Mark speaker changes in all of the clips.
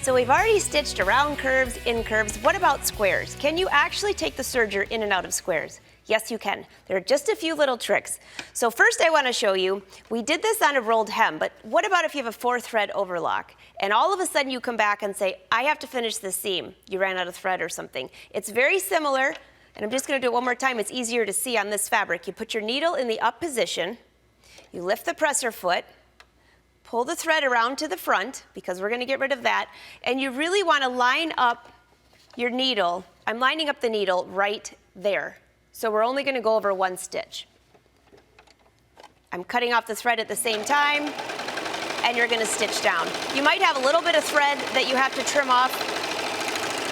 Speaker 1: So we've already stitched around curves, in curves. What about squares? Can you actually take the serger in and out of squares? Yes, you can. There are just a few little tricks. So first I want to show you, we did this on a rolled hem, but what about if you have a 4-thread overlock? And all of a sudden you come back and say, I have to finish this seam. You ran out of thread or something. It's very similar, and I'm just going to do it one more time. It's easier to see on this fabric. You put your needle in the up position, you lift the presser foot, pull the thread around to the front, because we're going to get rid of that, and you really want to line up your needle. I'm lining up the needle right there. So we're only going to go over one stitch. I'm cutting off the thread at the same time, and you're going to stitch down. You might have a little bit of thread that you have to trim off,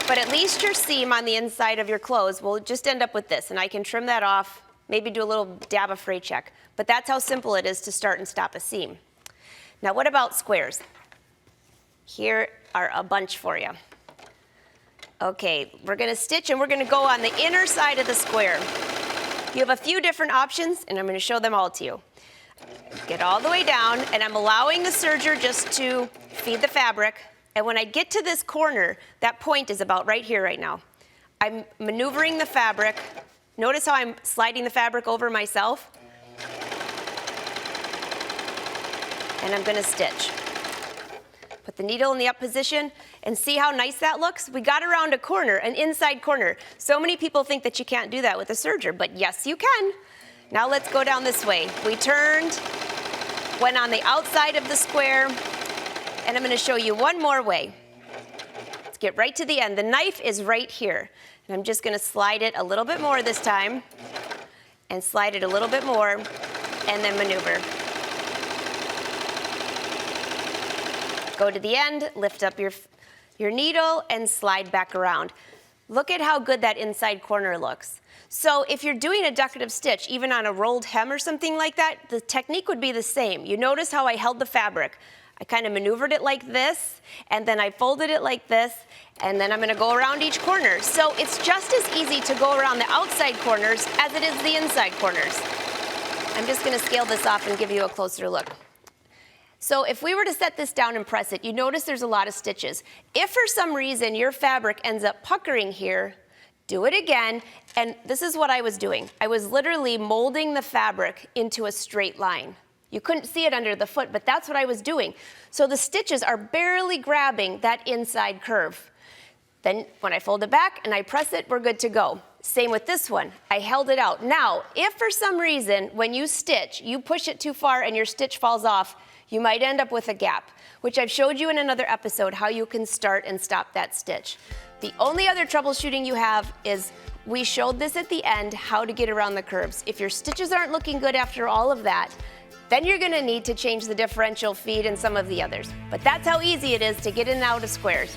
Speaker 1: but at least your seam on the inside of your clothes will just end up with this, and I can trim that off, maybe do a little dab of fray check. But that's how simple it is to start and stop a seam. Now what about squares? Here are a bunch for you. Okay, we're going to stitch and we're going to go on the inner side of the square. You have a few different options, and I'm going to show them all to you. Get all the way down, and I'm allowing the serger just to feed the fabric. And when I get to this corner, that point is about right here right now. I'm maneuvering the fabric. Notice how I'm sliding the fabric over myself. And I'm going to stitch. Put the needle in the up position, and see how nice that looks? We got around a corner, an inside corner. So many people think that you can't do that with a serger, but yes, you can. Now let's go down this way. We turned, went on the outside of the square, and I'm going to show you one more way. Let's get right to the end. The knife is right here, and I'm just going to slide it a little bit more this time, and slide it a little bit more, and then maneuver. Go to the end, lift up your needle, and slide back around. Look at how good that inside corner looks. So if you're doing a decorative stitch, even on a rolled hem or something like that, the technique would be the same. You notice how I held the fabric. I kind of maneuvered it like this, and then I folded it like this, and then I'm going to go around each corner. So it's just as easy to go around the outside corners as it is the inside corners. I'm just going to scale this off and give you a closer look. So if we were to set this down and press it, you notice there's a lot of stitches. If for some reason your fabric ends up puckering here, do it again, and this is what I was doing. I was literally molding the fabric into a straight line. You couldn't see it under the foot, but that's what I was doing. So the stitches are barely grabbing that inside curve. Then when I fold it back and I press it, we're good to go. Same with this one. I held it out. Now, if for some reason when you stitch, you push it too far and your stitch falls off, you might end up with a gap, which I've showed you in another episode how you can start and stop that stitch. The only other troubleshooting you have is we showed this at the end, how to get around the curves. If your stitches aren't looking good after all of that, then you're going to need to change the differential feed and some of the others. But that's how easy it is to get in and out of squares.